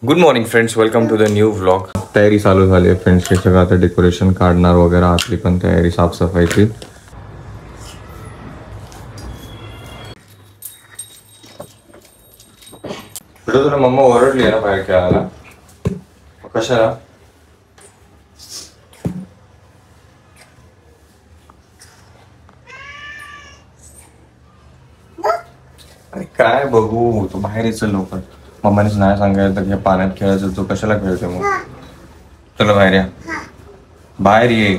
Good morning friends, welcome to the new vlog. तयारी चालू झाली आहे फ्रेंड्स. हे सगळं आता डेकोरेशन काढणार वगैरे, आतली पण तयारी साफसफाईची. तुला मम्मा ओरडली आहे ना बाहेर खेळायला, कशाला? अरे काय बघू, तू बाहेर यायचं लवकर. मम्मानेच नाही सांगायचं तर पाण्यात खेळायचं, तू कशाला खेळते मग? चला बाहेर या, बाहेर ये.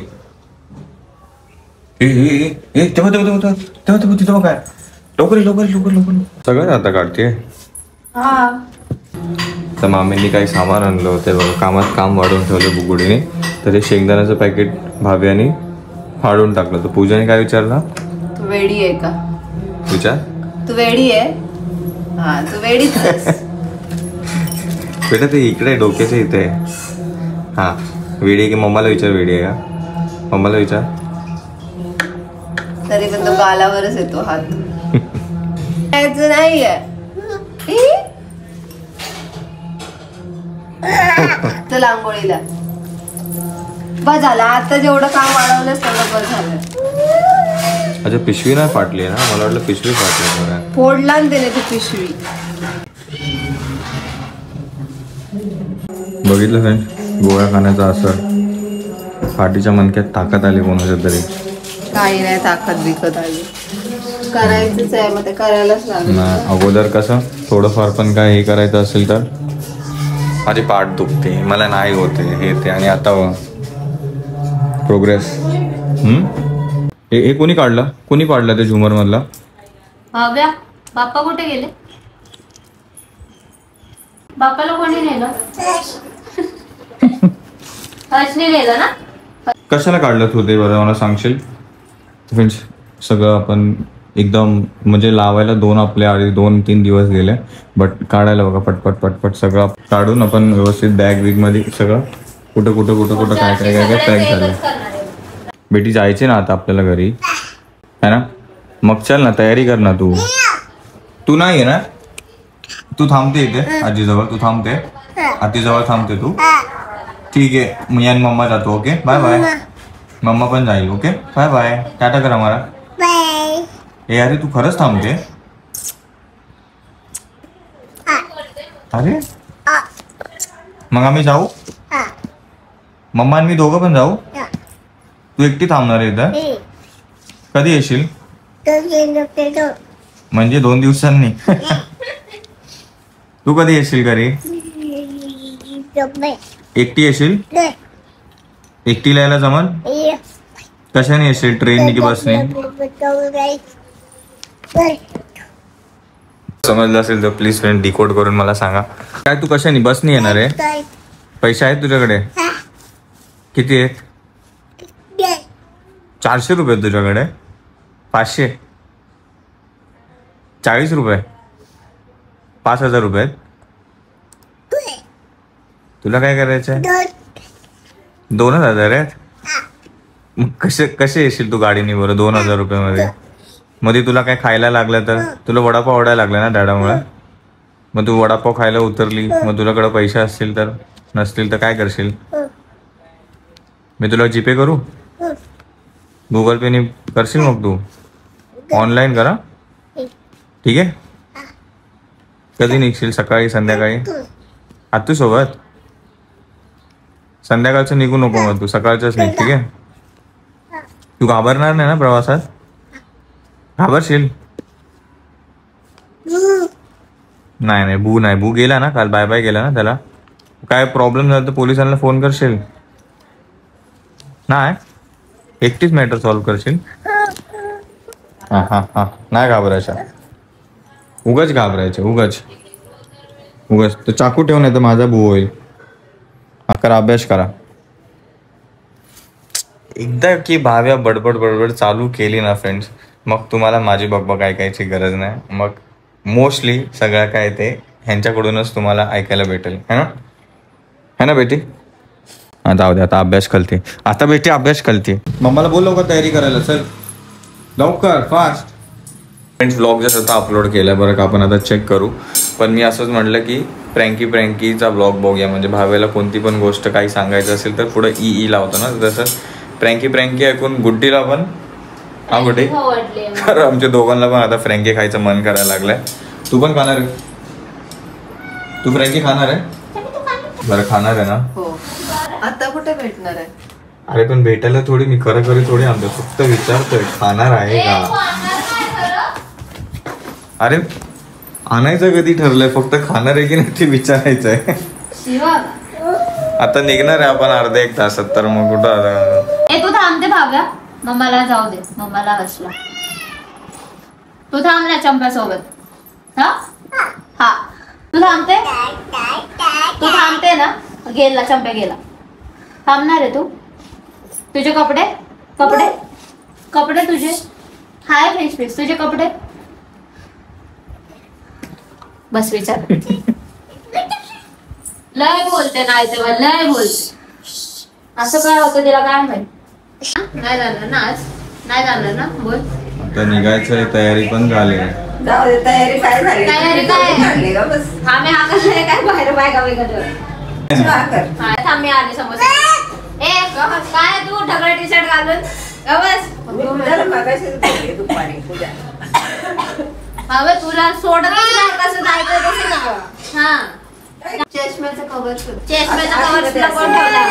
तेव्हा तिथं काय लवकर लवकर लवकर लवकर सगळं आता काढते. तर मामींनी काही सामान आणलं होतं बघा, कामात काम वाढवून ठेवलं बुगुडीने. तर ते शेंगदाण्याचं पॅकेट भाव्याने फाडून टाकलं. तर पूजाने काय विचारला? तू वेडी आहे का? विचार. तू वेडी आहे? हा, तू वेडीच आहेस. बेटा ते इकडे डोक्याच्या इथे आहे. हा, वेडी आहे की? मम्माला विचार, वेडी आहे का? मम्माला विचार. तरी पण तो गालावरच येतो हात. नाहीये. चल आंघोळीला. बस झालं आता, जेवढं काम वाढवलं तेवढं बस झालं. अच्छा, पिशवी नाही फाटली ना? मला वाटलं पिशवी फाटली. फोडला ना त्याने ती पिशवी. बघितलं फ्रेंड, गोळ्या खाण्याचा असर. पाठीच्या मणक्यात ताकद आली कोणाच्या तरी. काही नाही ताकद बिकत आली. करायचंच आहे, मग ते करायलाच लागेल. अगोदर कसं थोडंफार पण काय हे करायचं असेल तर माझी पाठ दुखते, मला नाही होते हे ते. आणि आता प्रोग्रेस. हे कोणी काढलं? कोणी पाडलं ते झुमर मधला? हव्या. बाप्पा कुठे गेले? बाप्पाला कोणी नेलं? हर्षने नेलं ना? कशाला काढलं तू ते बरं मला सांगशील? फ्रेंड्स, सगळं आपण एकदम म्हणजे लावायला आपले 2-3 दिवस गेले. बट काढायला बघा पटपट पटपट सगळं काढून आपण व्यवस्थित बॅग बिग मध्ये सगळं कुठं काय पॅक झालं. बेटी जायचे ना आता आपल्याला घरी, है ना? मग चल ना, तयारी कर ना. तू नाही आहे ना? तू थांबते इथे आजीजवळ, तू थांबते आजीजवळ थांबते तू. ठीक आहे, मी आणि मम्मा जातो. Okay, bye bye. मम्मा पण जाईल. Okay, bye bye. टाटा करा मला. ए अरे, तू खरंच थांबते? अरे मग आम्ही जाऊ? मम्मा आणि मी दोघं पण जाऊ? तू एकटी थांबणार आहे इथं? कधी येशील? म्हणजे 2 दिवसांनी? तू कधी येशील घरी? एकटी येशील? एकटीला यायला जमल? कशाने येशील, ट्रेनने की बसने? समजलं असेल तर प्लीज फ्रेंड डिकोड करून मला सांगा. काय तू कशाने, बसने येणार आहे? पैसे आहेत तुझ्याकडे? किती आहेत? 400 रुपये तुझ्याकडे? 500? 40 रुपये? 5000 रुपये? तुला काय करायचंय? 2000 आहेत? मग कसे येशील तू गाडीने बरं 2000 रुपये मध्ये तुला काय खायला लागलं तर? तुला वडापाव आवडायला लागला ना डॅडामुळे, मग तू वडापाव खायला उतरली, मग तुझ्याकडे पैसे असतील तर, नसतील तर काय करशील? मी तुला जीपे करू? गुगल पेने करशील? मग तू ऑनलाईन करा. ठीक आहे. कधी निघशील, सकाळी संध्याकाळी? आतू सोबत? संध्याकाळचं निघू नको, मग तू सकाळचंच निघ. ठीक आहे. तू घाबरणार नाही ना प्रवासात? घाबरशील? नाही, भू गेला ना काल, बाय बाय गेला ना त्याला. काय प्रॉब्लेम झाला तर पोलिसांना फोन करशील? नाही, एकटीच मॅटर सॉल्व्ह करशील? हा, नाही घाबरायचं. उगाच घाबरायचं, उगाच. तर चाकू ठेवून नाही तर माझा भू होईल. करा, अभ्यास करा. एकदा की भाव्या बडबड चालू केली ना फ्रेंड्स, मग तुम्हाला माझी बकबक ऐकायची गरज नाही. मग मोस्टली सगळं काय ते ह्यांच्याकडूनच तुम्हाला ऐकायला भेटेल, है ना बेटी? जाऊ दे, आता अभ्यास करते. आता बेटी अभ्यास करते. मम्माला बोल लवकर तयारी करायला. चल लवकर, फास्ट. फ्रेंड्स, व्लॉग जसं आता अपलोड केलं बरं का, आपण आता चेक करू. पण मी असंच म्हटलं की प्रँकीचा ब्लॉग बघूया. म्हणजे भावेला कोणती पण गोष्ट काही सांगायचं असेल तर पुढे ई लावतो ना, तसं प्रँकी ऐकून गुड्डीला पण हा गुड्डी खरं आमच्या दोघांना पण आता फ्रँकी खायचं मन करायला लागलंय. तू पण खाणार आहे? तू फ्रँकी खाणार आहे? बरं खाणार आहे ना? हो. आता कुठे भेटणार आहे? अरे पण भेटायला थोडी मी खरी थोडी आणतो, फक्त विचारतोय खाणार आहे का. अरे आणायचं कधी ठरलंय, फक्त खाणार आहे की नाही ते विचारायचं आहे. आता निघणार आहे आपण अर्धा एक तासात, तर मग कुठं तू थांबते भाव्या, मम्माला जाऊ दे, मम्माला हसला. तू थांब ना चंप्यासोबत. हा तू थांबते ना. गेला चंप्या गेला. थांबणार आहे तू? तुझे कपडे तुझे हाय फ्रेंच फ्रीज, तुझे कपडे बस विचार. लय बोलते नाही तेव्हा लय बोलते. असं काय होतं तिला काय माहिती. नाही जाणार ना आज? नाही जाणार ना? बोल. आता निघायचंय, तयारी पण झाली. तयारी काय झाली? तयारी काय आम्ही आकाशला काय बाहेर बायका थांब मी आले समोर. काय तू ढगळ टी शर्ट घालून तुला सोडत कसं जायचं तसं ना. हा चष्म्याचं कव्हर कोण ठेवला?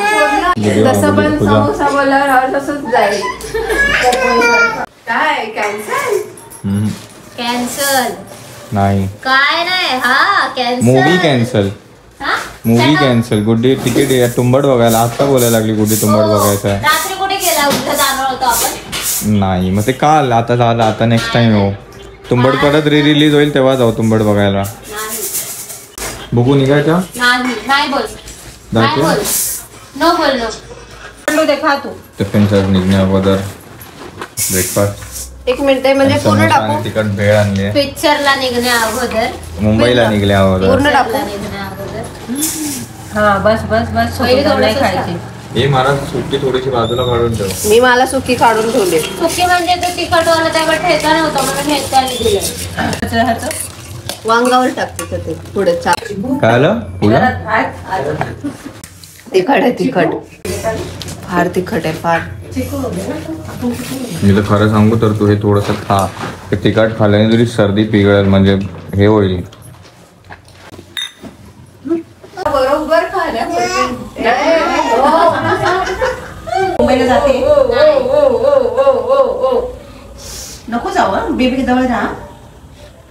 तसं पण समोसा बोलल्यावर तसंच जाईल. काय कॅन्सल नाही काय नाही. हा मूवी कॅन्सल. गुड्डी तिकीट तुंबड बघायला आता बोलायला लागली. गुड्डी तुंबड बघायचं आहे. रात्री कुठे गेला? उद्या जाणार होतो आपण. नाही मग ते काल आता झालं. आता नेक्स्ट टाइम येऊ. तुंबड परत रिलीज होईल तेव्हा जाऊ तुंबड बघायला. बघू निघायच्या? नाही बोल. नो बोल. नो देखा तू टिफिनचं निघण्या अगोदर ब्रेकफास्ट. एक मिनिट म्हणजे पूर्ण टाकू. तिकट भेळ आणली. पिक्चरला निघण्या अगोदर, मुंबईला निघल्या अगोदर पूर्ण टाकू. हा बस खायची. हे मला सुट्टी थोडीशी बाजूला काढून ठेव. मला सुकी काढून ठेवली. सुकी म्हणजे तो तिखट वाला त्यावर ठेचा नव्हता म्हणून ठेचाने दिलं. वांगावर टाकते ते पुढे. काय आलं पुढं? तिखट फार तिखट आहे फार. मी तर खरं सांगू तर तू हे थोडस खा. ते तिखट खाल्ल्याने जरी सर्दी पिघळेल, म्हणजे हे होईल. बरोबर मुंबईला जाते. नको जाऊ बेबी जवळ जा.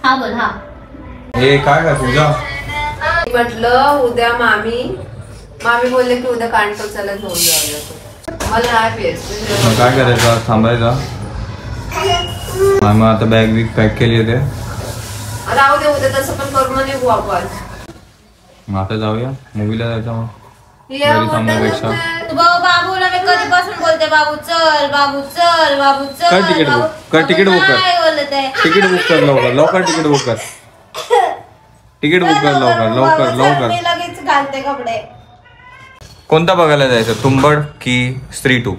हा बोल. हा हे काय का तुझा? म्हटलं उद्या मामी बोलले की उद्या कानटोचाला घेऊन जावं. मला नाही पेस. मग काय करायचं? थांबायचं? मग आता बॅग बिग पॅक केली आहे ते. राहू दे उद्या तसं पण करू निघू आपण. मग आता जाऊया मूवीला जायचं. मग घरी थांबण्यापेक्षा बाबूला मी कधीपासून बोलते बाबू चल कर तिकीट बुक कर. तिकीट बुक कर लवकर. तिकीट बुक कर लवकर. लगेच घालते कपडे. कोणता बघायला जायचं, तुंबड की स्त्री 2?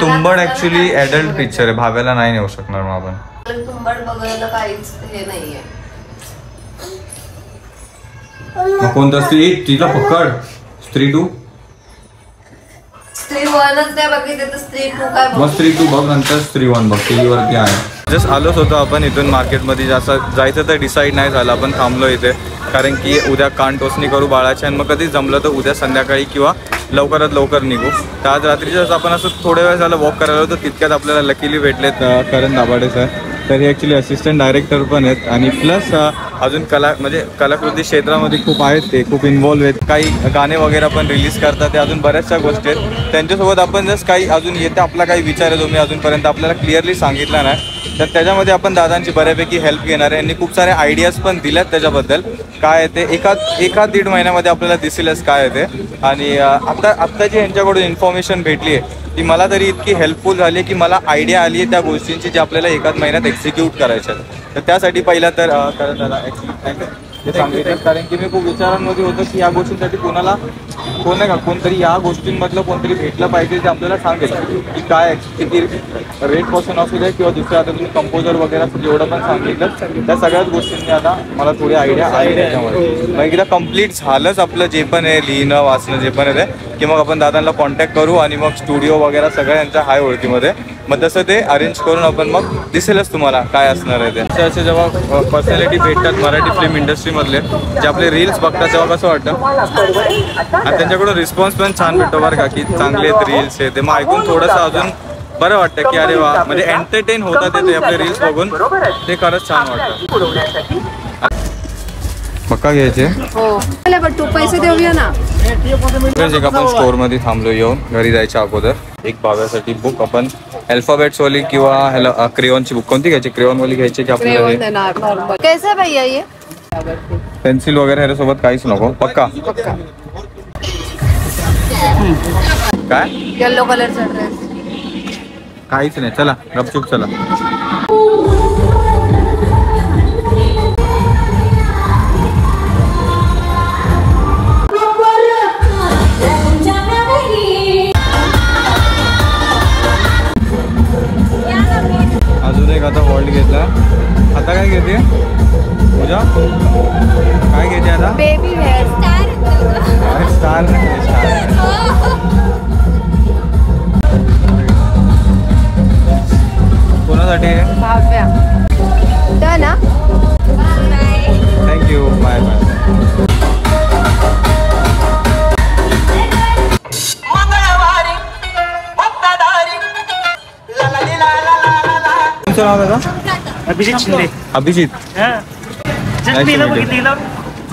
तुंबड ऍक्च्युली ऍडल्ट पिक्चर आहे. भाव्याला नाही नेऊ शकणार मग आपण. तुंबड बघायला काहीच हे नाहीये. मग कोणता स्त्री? तिला पकड. स्त्री 2. स्त्री 1च नाही बघितलं तर स्त्री 2 काय बघ. मग स्त्री 2 बघ, नंतर स्त्री 1 बघ. टीव्ही वरती आहे. जस्ट आलोच होतो आपण इथून मार्केटमध्ये. जायचं तर डिसाईड नाही झालं. आपण थांबलो इथे कारण की उद्या कान टोचणी करू बाळाची, आणि मग कधी जमलं तर उद्या संध्याकाळी किंवा लवकरात लवकर निघू. तर आज रात्रीच्या आपण असं थोड्या वेळ झालं वॉक करायला होतं, तितक्यात आपल्याला लकीली भेटलेत करण दाभाडे सर. तर हे ॲक्च्युली असिस्टंट डायरेक्टर पण आहेत, आणि प्लस अजून कलाकृती क्षेत्रामध्ये खूप आहेत. ते खूप इन्व्हॉल्व आहेत. काही गाणे वगैरे पण रिलीज करतात. ते अजून बऱ्याचशा गोष्टी आहेत. त्यांच्यासोबत आपण जस्ट काही अजून येते आपला काही विचार आहे जो मी अजूनपर्यंत आपल्याला क्लिअरली सांगितला नाही, तर त्याच्यामध्ये आपण दादांची बऱ्यापैकी हेल्प घेणार आहे. यांनी खूप सारे आयडियाज पण दिल्यात त्याच्याबद्दल. काय आहे ते एका दीड महिन्यामध्ये आपल्याला दिसेलच काय आहे ते. आणि आत्ता जी यांच्याकडून इन्फॉर्मेशन भेटली आहे ती मला तरी इतकी हेल्पफुल झाली आहे की मला आयडिया आली आहे त्या गोष्टींची जी आपल्याला एकाच महिन्यात एक्झिक्यूट करायच्या. तर त्यासाठी पहिला तर कारण दादा ॲक्च्युली सांगितलं, कारण की मी खूप विचारांमध्ये होतो की या गोष्टींसाठी कोणाला कोण आहे का कोणतरी या गोष्टींमधलं कोणतरी भेटलं पाहिजे जे आपल्याला सांगेल की काय किती रेट पासून असू दे किंवा दुसऱ्या आता तुम्ही कंपोजर वगैरे जेवढं पण सांगितलं त्या सगळ्याच गोष्टींनी आता मला थोडी आयडिया आहे त्याच्यामध्ये. मग एकदा कम्प्लीट झालंच आपलं जे पण आहे लिहिणं वाचणं जे पण आहे ते की मग आपण दादांना कॉन्टॅक्ट करू आणि मग स्टुडिओ वगैरे सगळ्या यांच्या हाय ओळखीमध्ये मग तसं ते अरेंज करून आपण मग दिसेलच तुम्हाला काय असणार आहे ते. असे जेव्हा पर्सनॅलिटी भेटतात मराठी फिल्म इंडस्ट्रीमधले जे आपले रील्स बघतात तेव्हा कसं वाटतं आणि त्यांच्याकडून रिस्पॉन्स पण छान भेटतो बरं का की चांगले आहेत रील्स आहे ते मग ऐकून थोडंसं अजून बरं वाटतं की अरे वा म्हणजे एंटरटेन होतात ते आपले रील्स बघून ते खरंच छान वाटतं. पक्का घ्यायचे हो पण तू पैसे देऊया ना. एक आपण स्टोर मध्ये थांबलो येऊन घरी जायच्या अगोदर एक भाव्यासाठी बुक आपण अल्फाबेट्स वाली किंवा ह्याला क्रेयॉनची बुक कोणती घ्यायची क्रेयॉन वाली घ्यायची की आपल्याला कैसा भैया ये पेन्सिल वगैरे ह्याच्यासोबत काहीच नको. पक्का काय येलो कलरचा ड्रेस काहीच नाही. चला गपचूप चला. अजून एक आता वॉल्ट घेतला. आता काय घेते पूजा काय घेते आता बेबी हेअर स्टार नाही स्टार कोणासाठी आहे भाव्या तर ना. Thank you bye bye. तुमचं नाव दादा अभिजित शिंदे. अभिजित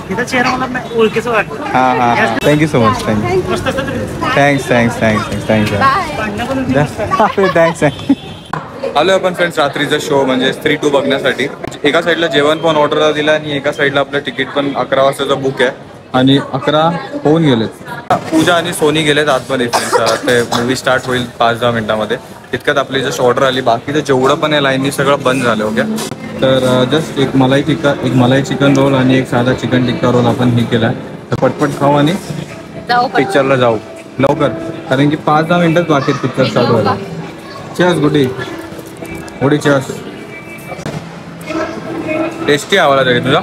तिथं चेहरा मला ओळखीचं वाटतं. हां हां थँक्यू सो मच थँक्यू मस्त असतं तुम्ही. Thanks thanks thanks thank you thanks. आलो आपण फ्रेंड्स रात्रीचा शो म्हणजे 3-2 बघण्यासाठी. एका साईडला जेवण पण ऑर्डर दिला आणि एका साईडला आपलं तिकीट पण 11 वाजताचं बुक आहे आणि 11 होऊन गेलेत. पूजा आणि सोनी गेलेत आतमध्ये फ्रेंड्स. ते मूवी स्टार्ट होईल 5-10 मिनिटामध्ये. तितक्यात आपली जस्ट ऑर्डर आली. बाकीचं जेवढं पण आहे लाईननी सगळं बंद झालं ओके. तर जस्ट एक मलाई चिकन रोल आणि एक साधा चिकन टिक्का रोल आपण हे केला आहे. तर पटपट खाऊ आणि पिक्चरला जाऊ लवकर कारण की 5-10 मिनिटात बाकी पिक्चर स्टार्ट व्हायला. चेअर्स गुडी गुडी चेअर्स. टेस्टी आवाज आहे तुझा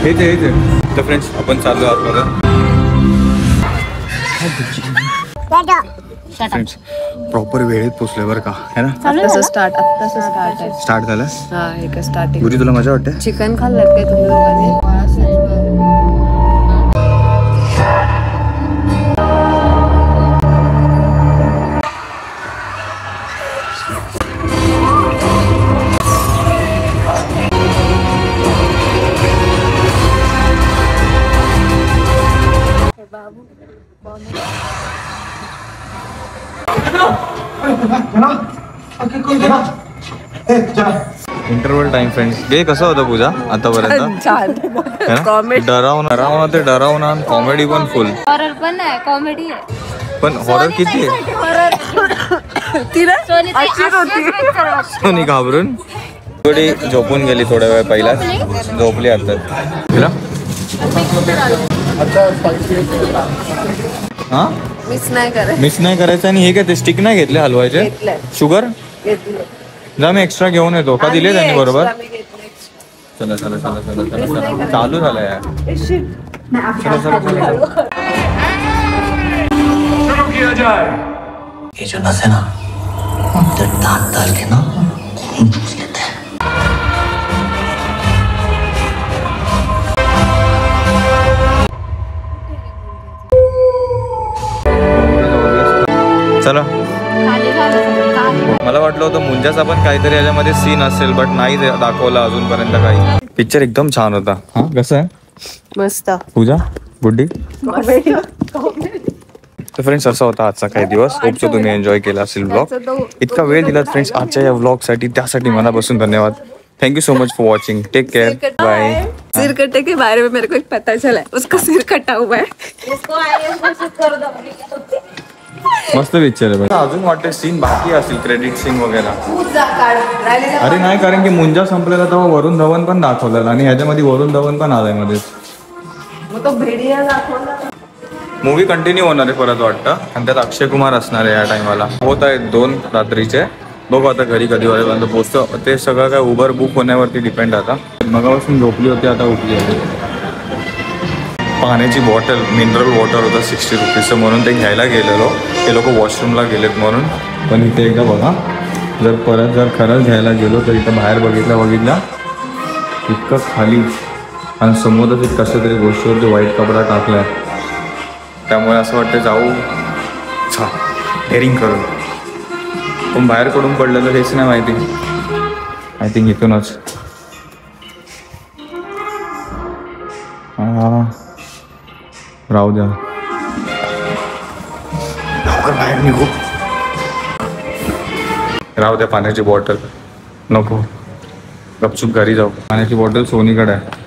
हेच आहे. तर फ्रेंड्स आपण चाललो आतमध्ये. फ्रेंड्स प्रॉपर वेळेत पोचलोय बरं का है ना. स्टार्ट झालं हा एक स्टार्टिंग. गुडी तुला मजा वाटते. चिकन खाल्लं काय तुम्ही लोकांनी. Interval time friends. हे कसं होतं पूजा आतापर्यंत डरावणं ते डरावणं कॉमेडी पण फुल. हॉरर पण आहे कॉमेडी आहे पण हॉरर किती आहे. सोनी घाबरून थोडी झोपून गेली थोड्या वेळ पहिला झोपली आता तिला. हा मिस नाही करायचं. आणि हे काय ते स्टिक नाही घेतले हलवायचे शुगर जा मी एक्स्ट्रा घेऊन येतो का दिले त्यांनी बरोबर. चला चला चला चला चला चला चालू झालं यार. चला चला चला ये जो नस है ना तो दांत डाल के ना खून चूस लेते हैं. चला मला वाटलं होतं मुंजाचा पण काहीतरी याच्यामध्ये सीन असेल बट नाही दाखवला अजूनपर्यंत काही. पिक्चर एकदम छान होता. हा कसं आहे मस्त पूजा गुड्डी. तर फ्रेंड्स असा होता आजचा काही दिवस. होप तुम्ही एन्जॉय केला असेल ब्लॉग. इतका वेळ दिलात फ्रेंड्स आजच्या या ब्लॉग साठी त्यासाठी मनापासून धन्यवाद. Thank you so much for watching. Take care bye. सिर कट्टे के बारे में मेरे को एक पता चला है. उसका सिर कटा हुआ है. मस्त पिक्चर आहे. अजून वाटतं सीन बाकी असेल क्रेडिट सीन वगैरे. अरे नाही कारण की मुंजा संपलेला तेव्हा वरुण धवन पण दाखवलेला आणि ह्याच्यामध्ये वरुण धवन पण आलाय मध्ये. मग तो भेडिया दाखवला. मूवी कंटिन्यू होणार आहे परत वाटतं आणि त्यात अक्षय कुमार असणार आहे या टायमाला. होत आहेत 2 रात्रीचे. बघू आता घरी कधी वाजेपर्यंत पोचतो. ते सगळं काय उबर बुक होण्यावरती डिपेंड. आता मगापासून झोपली होती, आता उठली आहे. पाण्याची बॉटल मिनरल वॉटर होतं 60 रुपीजचं म्हणून ते घ्यायला गेलेलो. ते लोक वॉशरूमला गेलेत म्हणून. पण इथे एकदा बघा, जर खरंच घ्यायला गेलो तर इथं बाहेर बघितला इतकं खाली आणि समोरच एक कसं तरी गोष्टीवरती व्हाईट कपडा टाकलाय. त्यामुळे असं वाटतं जाऊ डेअरिंग करू. पण बाहेर कडून पडलं तर हेच नाही माहिती. आय थिंक इथूनच राहू द्या. लवकर बाहेर निघू. राहू द्या पाण्याची बॉटल नको. गपचूप घरी जाऊ. पाण्याची बॉटल सोनीकडे आहे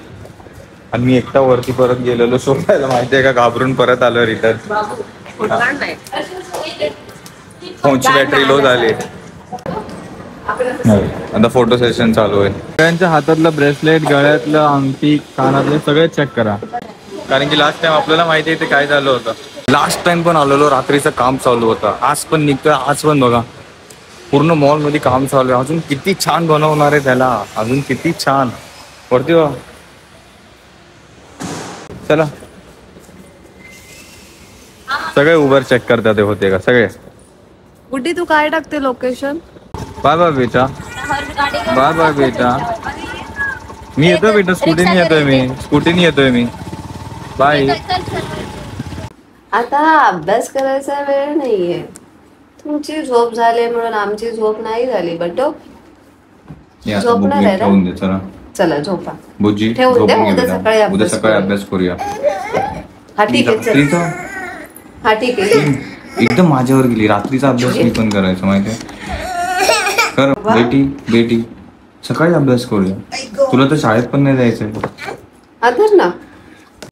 आणि मी एकटा वरती परत गेलेलो शोधायला. माहिती आहे का, घाबरून परत आलो रिटर्न. फोनची बॅटरी लो झाली. आता फोटो सेशन चालू आहे. सगळ्यांच्या हातातलं ब्रेसलेट, गळ्यातलं अंगठी, कानातले सगळे चेक करा. कारण की लास्ट टाइम आपल्याला माहिती आहे ते काय झालं होतं. लास्ट टाइम पण आलेलो, रात्रीचं काम चालू होतं. आज पण निघतोय. आज पण बघा पूर्ण मॉलमध्ये काम चालू आहे. अजून किती छान बनवणार आहे त्याला. अजून किती छान वरती बघा. चला सगळे उबर चेक करतात ते होते का सगळे. गुड्डी तू काय टाकते लोकेशन. बाय बाय बेटा. बाय बाय बेटा. मी येतोय बेटा. स्कूटीने येतोय मी. बाय. आता हा अभ्यास करायचा वेळ नाहीये. तुमची झोप झाली म्हणून आमची झोप नाही झाली. बटो झोपणार आहे ठेवून ना. दे. चला चला झोपा. बुज्जी ठेवून दे. झोपून घे उद्या बेटा. उद्या सकाळी सकाळी अभ्यास अभ्यास करूया. हा ठीक आहे चल. रात्रीचा हा ठीक आहे. एकदम माझ्यावर गेली. रात्रीचा अभ्यास मी पण करायचा माहितीये. कर बेटी सकाळी अभ्यास करूया. तुला तर शाळेत पण नाही जायचंय. आधर ना